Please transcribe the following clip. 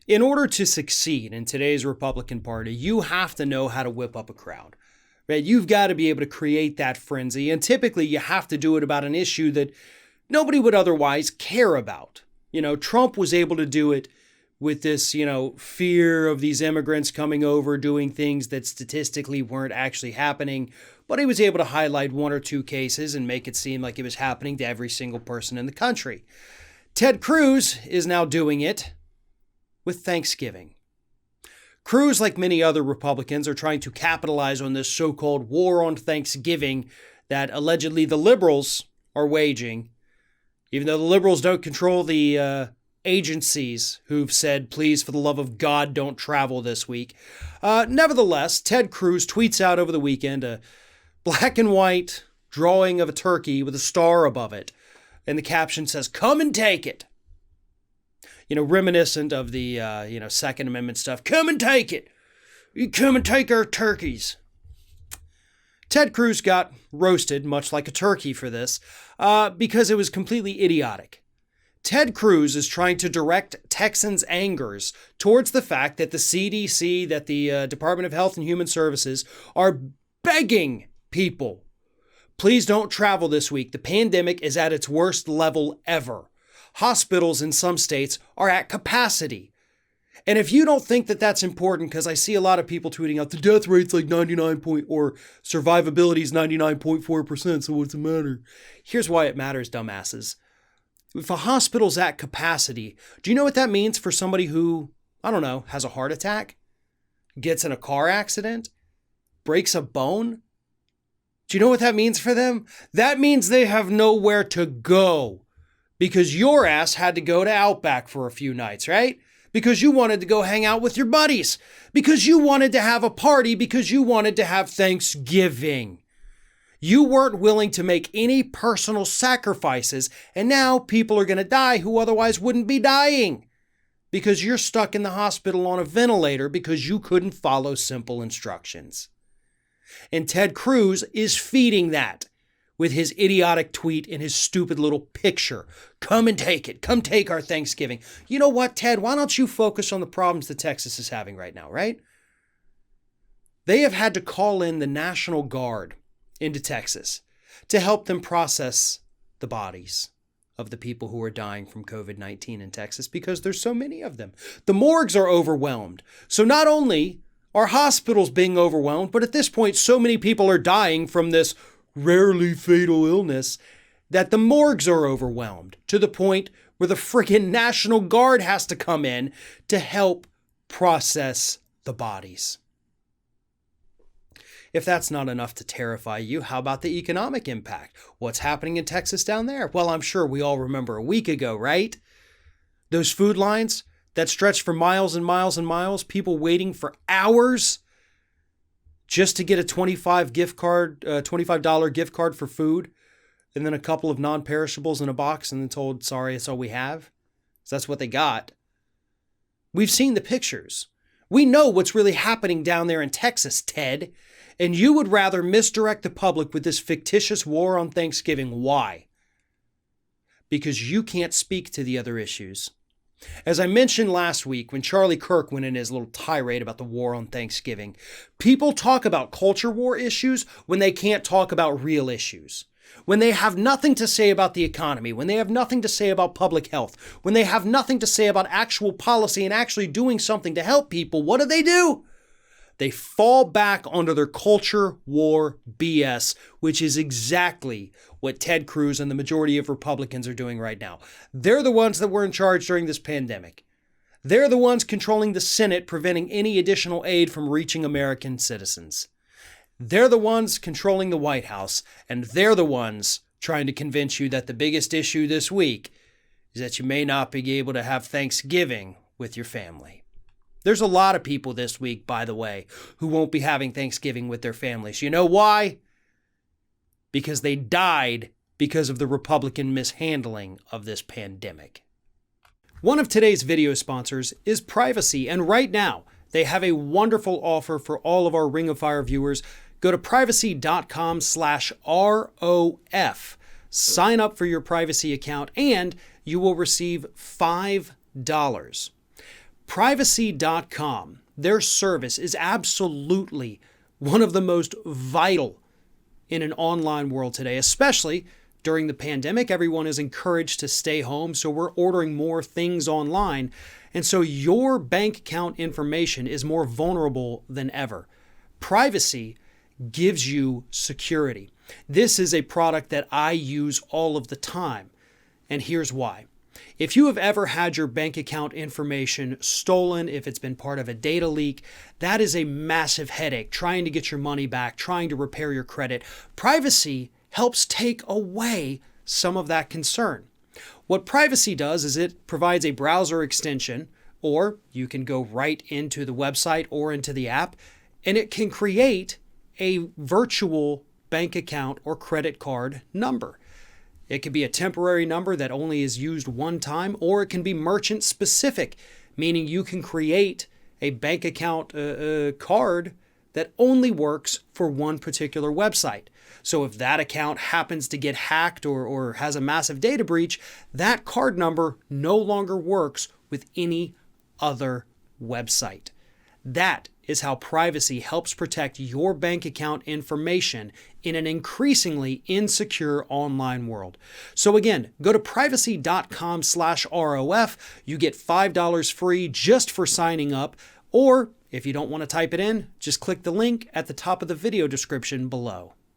In order to succeed in today's Republican Party, you have to know how to whip up a crowd. Right? You've got to be able to create that frenzy, and typically you have to do it about an issue that nobody would otherwise care about. Trump was able to do it with this, fear of these immigrants coming over, doing things that statistically weren't actually happening, but he was able to highlight one or two cases and make it seem like it was happening to every single person in the country. Ted Cruz is now doing it with Thanksgiving. Cruz, like many other Republicans, are trying to capitalize on this so-called war on Thanksgiving that allegedly the liberals are waging, even though the liberals don't control the agencies who've said, please, for the love of God, don't travel this week. Nevertheless, Ted Cruz tweets out over the weekend a black and white drawing of a turkey with a star above it, and the caption says, "Come and take it." Reminiscent of the, Second Amendment stuff. Come and take it. You come and take our turkeys. Ted Cruz got roasted, much like a turkey, for this, because it was completely idiotic. Ted Cruz is trying to direct Texans' angers towards the fact that the CDC, that the Department of Health and Human Services are begging people, please don't travel this week. The pandemic is at its worst level ever. Hospitals in some states are at capacity. And if you don't think that that's important, because I see a lot of people tweeting out the death rate's like 99 or survivability is 99.4%, so what's the matter? Here's why it matters, dumbasses. If a hospital's at capacity, do you know what that means for somebody who, has a heart attack, gets in a car accident, breaks a bone? Do you know what that means for them? That means they have nowhere to go. Because your ass had to go to Outback for a few nights, right? Because you wanted to go hang out with your buddies. Because you wanted to have a party. Because you wanted to have Thanksgiving. You weren't willing to make any personal sacrifices. And now people are going to die who otherwise wouldn't be dying. Because you're stuck in the hospital on a ventilator because you couldn't follow simple instructions. And Ted Cruz is feeding that with his idiotic tweet and his stupid little picture. Come and take it. Come take our Thanksgiving. You know what, Ted? Why don't you focus on the problems that Texas is having right now, right? They have had to call in the National Guard into Texas to help them process the bodies of the people who are dying from COVID-19 in Texas because there's so many of them. The morgues are overwhelmed. So not only are hospitals being overwhelmed, but at this point, so many people are dying from this rarely fatal illness that the morgues are overwhelmed to the point where the friggin' National Guard has to come in to help process the bodies. If that's not enough to terrify you, how about the economic impact? What's happening in Texas down there? Well, I'm sure we all remember a week ago, right? Those food lines that stretched for miles and miles and miles, people waiting for hours just to get a $25 gift card for food, and then a couple of non-perishables in a box, and then told, sorry, that's all we have. So that's what they got. We've seen the pictures. We know what's really happening down there in Texas, Ted. And you would rather misdirect the public with this fictitious war on Thanksgiving. Why? Because you can't speak to the other issues. As I mentioned last week, when Charlie Kirk went in his little tirade about the war on Thanksgiving, people talk about culture war issues when they can't talk about real issues. When they have nothing to say about the economy, when they have nothing to say about public health, when they have nothing to say about actual policy and actually doing something to help people, what do? They fall back onto their culture war BS, which is exactly what Ted Cruz and the majority of Republicans are doing right now. They're the ones that were in charge during this pandemic. They're the ones controlling the Senate, preventing any additional aid from reaching American citizens. They're the ones controlling the White House, and they're the ones trying to convince you that the biggest issue this week is that you may not be able to have Thanksgiving with your family. There's a lot of people this week, by the way, who won't be having Thanksgiving with their families. You know why? Because they died because of the Republican mishandling of this pandemic. One of today's video sponsors is Privacy, and right now they have a wonderful offer for all of our Ring of Fire viewers. Go to privacy.com/ROF. Sign up for your Privacy account and you will receive $5. Privacy.com, their service is absolutely one of the most vital in an online world today, especially during the pandemic. Everyone is encouraged to stay home, so we're ordering more things online. And so your bank account information is more vulnerable than ever. Privacy gives you security. This is a product that I use all of the time, and here's why. If you have ever had your bank account information stolen, if it's been part of a data leak, that is a massive headache, trying to get your money back, trying to repair your credit. Privacy helps take away some of that concern. What Privacy does is it provides a browser extension, or you can go right into the website or into the app, and it can create a virtual bank account or credit card number. It can be a temporary number that only is used one time, or it can be merchant specific, meaning you can create a bank account card that only works for one particular website. So if that account happens to get hacked or has a massive data breach, that card number no longer works with any other website. That is how Privacy helps protect your bank account information in an increasingly insecure online world. So again, go to privacy.com/ROF. You get $5 free just for signing up. Or if you don't want to type it in, just click the link at the top of the video description below.